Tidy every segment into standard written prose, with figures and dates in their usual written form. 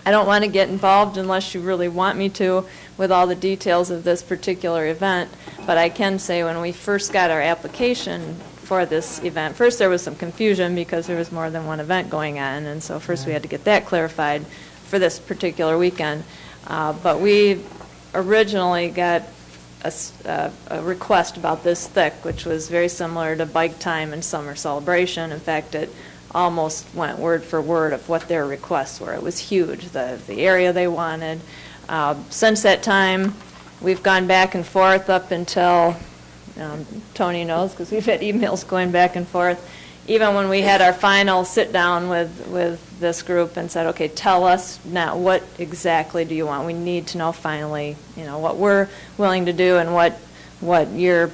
I don't want to get involved unless you really want me to with all the details of this particular event, but I can say when we first got our application for this event, first there was some confusion because there was more than one event going on, and so first we had to get that clarified for this particular weekend. But we originally got a request about this thick, which was very similar to Bike Time and Summer Celebration. In fact, it almost went word for word of what their requests were. It was huge, the area they wanted. Since that time, we've gone back and forth up until, Tony knows because we've had emails going back and forth, even when we had our final sit-down with this group and said, okay, tell us now, what exactly do you want? We need to know finally, what we're willing to do and what you're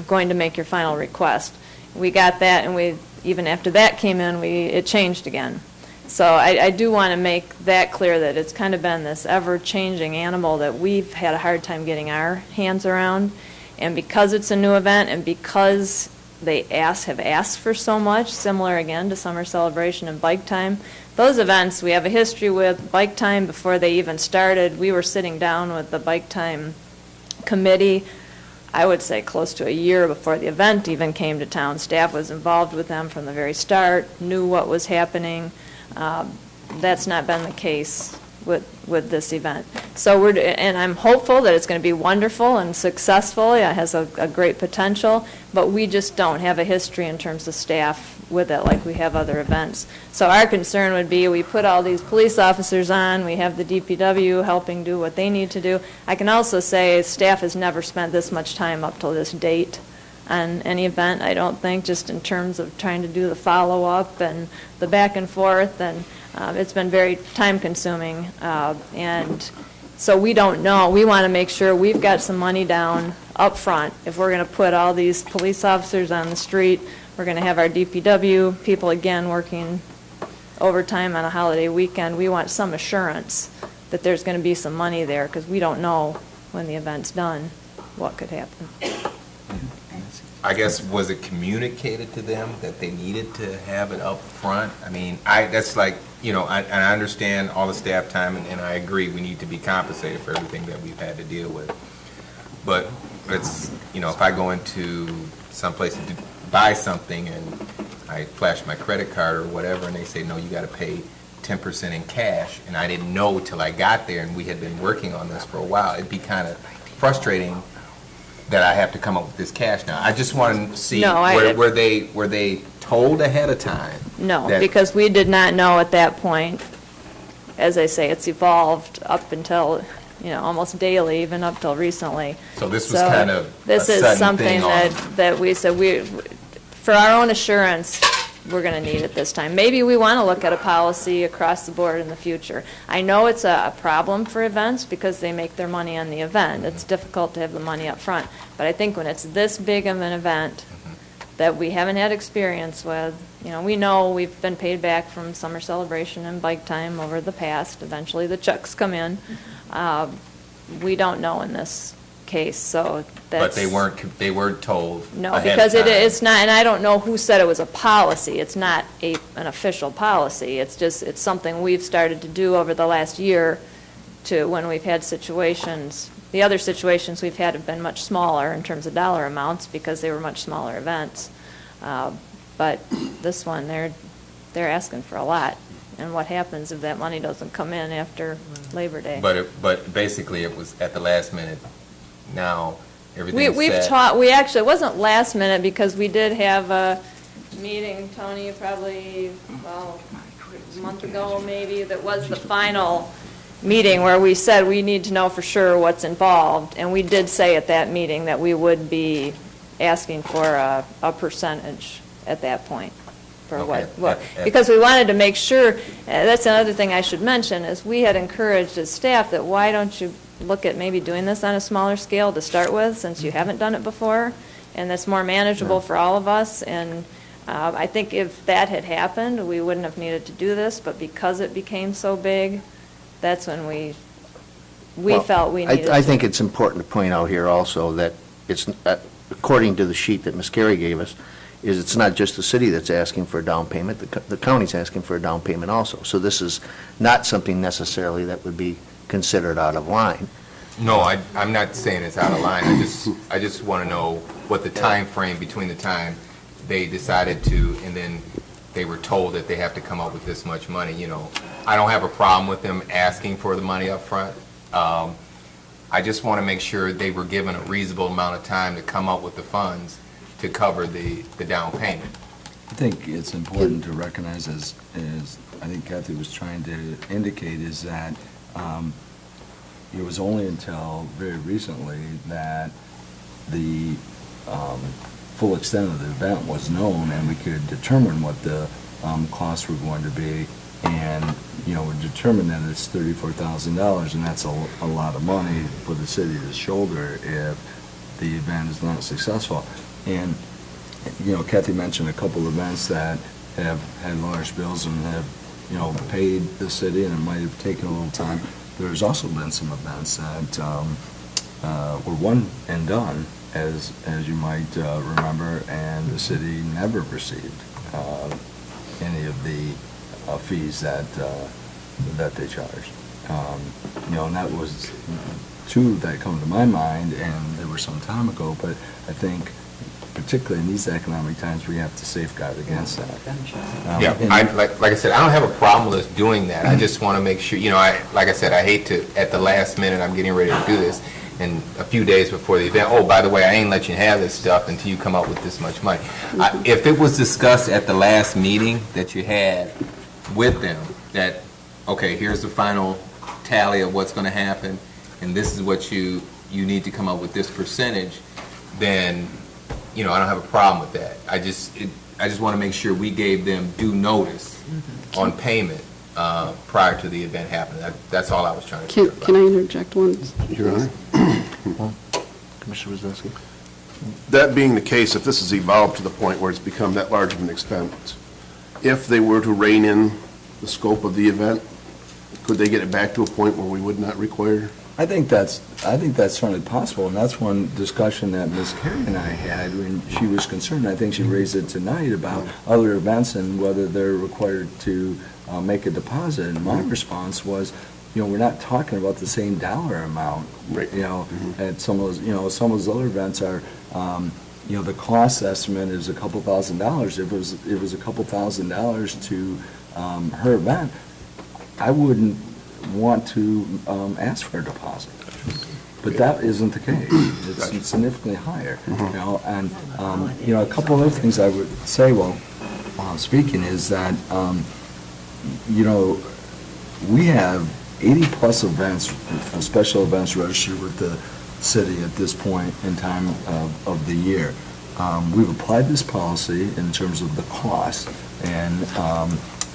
going to make your final request. We got that, and even after that came in, it changed again. So I do want to make that clear that it's kind of been this ever-changing animal that we've had a hard time getting our hands around. And because it's a new event and because they have asked for so much, similar again to Summer Celebration and Bike Time, those events we have a history with. Bike Time, before they even started, we were sitting down with the Bike Time committee, I would say close to a year before the event even came to town. Staff was involved with them from the very start, knew what was happening. That's not been the case with this event. So and I'm hopeful that it's going to be wonderful and successful. It has a great potential, but we just don't have a history in terms of staff with it like we have other events. So our concern would be we put all these police officers on, we have the DPW helping do what they need to do. I can also say staff has never spent this much time up till this date on any event, I don't think, just in terms of trying to do the follow-up and the back and forth, and it's been very time-consuming, and so we don't know. We want to make sure we've got some money down up front. If we're going to put all these police officers on the street, we're going to have our DPW people again working overtime on a holiday weekend. We want some assurance that there's going to be some money there, because we don't know when the event's done what could happen. I guess, was it communicated to them that they needed to have it up front? I mean, that's like, and I understand all the staff time, and I agree we need to be compensated for everything that we've had to deal with. But it's, if I go into some place to buy something and I flash my credit card or whatever, and they say, no, you got to pay 10% in cash, and I didn't know till I got there, and we had been working on this for a while, it'd be kind of frustrating that I have to come up with this cash now. I just want to see, were they told ahead of time? No, because we did not know at that point. As I say, it's evolved up until, almost daily, even up till recently. So this was kind of this is something that we said for our own assurance, we're going to need it this time. Maybe we want to look at a policy across the board in the future. I know it's a problem for events because they make their money on the event. It's difficult to have the money up front. But I think when it's this big of an event that we haven't had experience with, we know we've been paid back from Summer Celebration and Bike Time over the past. Eventually the checks come in. We don't know in this case, so that's... But they weren't told. No, because it's not, and I don't know who said it was a policy. It's not an official policy. It's something we've started to do over the last year to when we've had situations. The other situations we've had have been much smaller in terms of dollar amounts because they were much smaller events. But this one, they're asking for a lot. And what happens if that money doesn't come in after Labor Day? But basically it was at the last minute. Now everything's we actually, it wasn't last minute because we did have a meeting, Tony, probably a month ago maybe, that was the final meeting where we said we need to know for sure what's involved, and we did say at that meeting that we would be asking for a percentage at that point for what because we wanted to make sure. That's another thing I should mention is we had encouraged as staff that why don't you look at maybe doing this on a smaller scale to start with, since you haven't done it before, and that's more manageable for all of us. And I think if that had happened, we wouldn't have needed to do this, but because it became so big, that's when we felt we needed I think it's important to point out here also that it's, according to the sheet that Ms. Carey gave us, is it's not just the city that's asking for a down payment, the county's asking for a down payment also. So this is not something necessarily that would be considered out of line. No, I'm not saying it's out of line. I just want to know what the time frame between the time they decided to and then they were told that they have to come up with this much money. You know, I don't have a problem with them asking for the money up front. I just want to make sure they were given a reasonable amount of time to come up with the funds to cover the down payment. I think it's important to recognize, as I think Kathy was trying to indicate, is that it was only until very recently that the full extent of the event was known and we could determine what the costs were going to be. And, you know, we determined that it's $34,000, and that's a lot of money for the city to shoulder if the event is not successful. And, you know, Kathy mentioned a couple of events that have had large bills and have, you know, paid the city, and it might have taken a little time. There's also been some events that were one and done, as you might remember, and the city never received any of the fees that they charged. You know, and that was two that come to my mind, and they were some time ago, but I think particularly in these economic times, we have to safeguard against that. Yeah, like I said, I don't have a problem with us doing that. I just want to make sure, you know, like I said, I hate to, at the last minute, I'm getting ready to do this, and a few days before the event, oh, by the way, I ain't let you have this stuff until you come up with this much money. If it was discussed at the last meeting that you had with them, that, okay, here's the final tally of what's going to happen, and this is what you need to come up with this percentage, then, you know, I don't have a problem with that. I just want to make sure we gave them due notice on payment prior to the event happening. That's all I was trying to do. Can I interject one? Your Honor? Commissioner Wisniewski? That being the case, if this has evolved to the point where it's become that large of an expense, if they were to rein in the scope of the event, could they get it back to a point where we would not require? I think that's certainly possible, and that's one discussion that Ms. Carey and I had when she was concerned. I think she raised it tonight about other events and whether they're required to make a deposit. And my response was, you know, we're not talking about the same dollar amount. Right. You know, at some of those, you know, some of those other events are, you know, the cost estimate is a couple $1,000s. If it was a couple $1,000s to her event, I wouldn't want to ask for a deposit. But that isn't the case. It's significantly higher. You know, and you know, a couple other things I would say while speaking is that you know, we have 80 plus events, special events registered with the city at this point in time of the year. We've applied this policy in terms of the cost and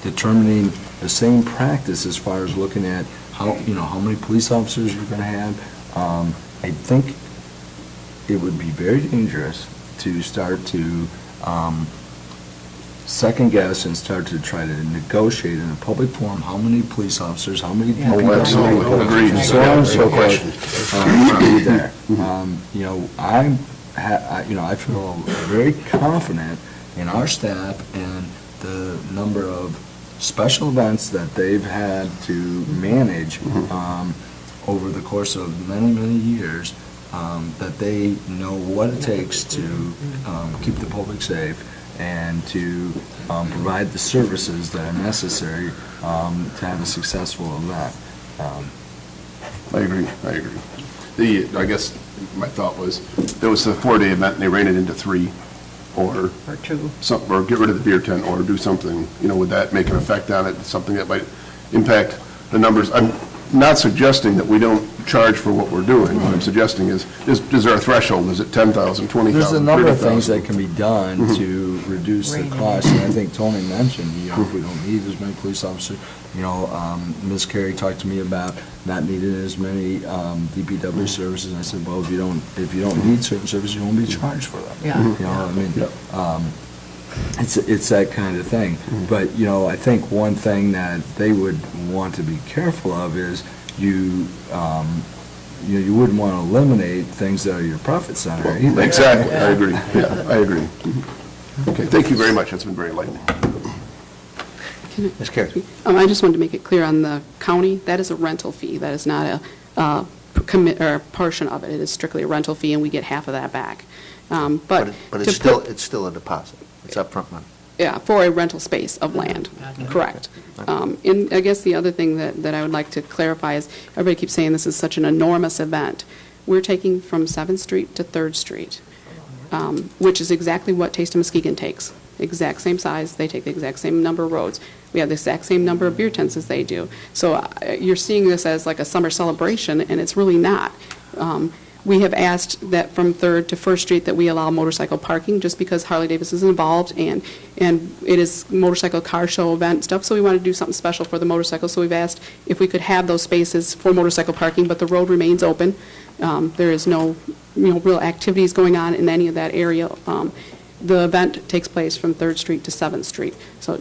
determining the same practice as far as looking at how, you know, how many police officers we're going to have. I think it would be very dangerous to start to second guess and start to try to negotiate in a public forum how many police officers, how many people, absolutely. Agreed. so on and so forth, be there. You know, I feel very confident in our staff and the number of special events that they've had to manage over the course of many, many years, that they know what it takes to keep the public safe and to provide the services that are necessary to have a successful event. I agree. I guess my thought was, there was a 4-day event and they ran it into 3, or 2, or get rid of the beer tent, or do something. You know, would that make an effect on it? Something that might impact the numbers. I'm not suggesting that we don't charge for what we're doing. What I'm suggesting is there a threshold? Is it 10,000, 20,000, There's a number of 30,000? things that can be done to reduce the cost, and I think Tony mentioned, you know, if we don't need as many police officers, you know, Ms. Carey talked to me about not needing as many DPW services, and I said, well, if you don't need certain services, you won't be charged for them. Yeah. You know, I mean, it's that kind of thing. But, you know, I think one thing that they would want to be careful of is you wouldn't want to eliminate things that are your profit center either. Exactly, I agree. Yeah, I agree. Okay, thank you very much. That's been very enlightening. Ms. Carey? I just wanted to make it clear on the county, that is a rental fee. That is not a portion of it. It is strictly a rental fee, and we get half of that back. But it's still a deposit. It's upfront money. Yeah, for a rental space of land, correct. And I guess the other thing that I would like to clarify is, everybody keeps saying this is such an enormous event. We're taking from 7th Street to 3rd Street, which is exactly what Taste of Muskegon takes. Exact same size, they take the exact same number of roads. We have the exact same number of beer tents as they do. So you're seeing this as like a summer celebration, and it's really not. We have asked that from 3rd to 1st Street that we allow motorcycle parking, just because Harley Davidson is involved, and it is motorcycle car show event stuff, so we want to do something special for the motorcycles. So we've asked if we could have those spaces for motorcycle parking, but the road remains open. There is no real activities going on in any of that area. The event takes place from 3rd Street to 7th Street. So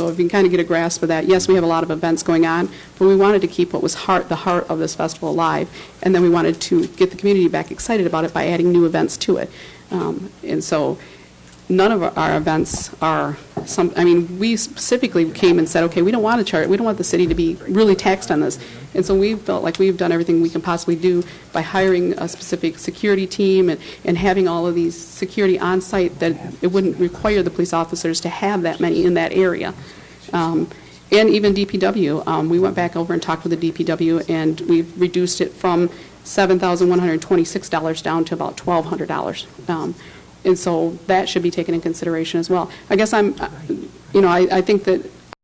if you can kind of get a grasp of that, yes, we have a lot of events going on, but we wanted to keep what was the heart of this festival alive, and then we wanted to get the community back excited about it by adding new events to it. And so none of our events are we specifically came and said, okay, we don't want the city to be really taxed on this. And so we felt like we've done everything we can possibly do by hiring a specific security team and having all of these security on site, that it wouldn't require the police officers to have that many in that area. And even DPW, we went back over and talked with the DPW, and we've reduced it from $7,126 down to about $1,200. And so that should be taken in consideration as well. I guess I think that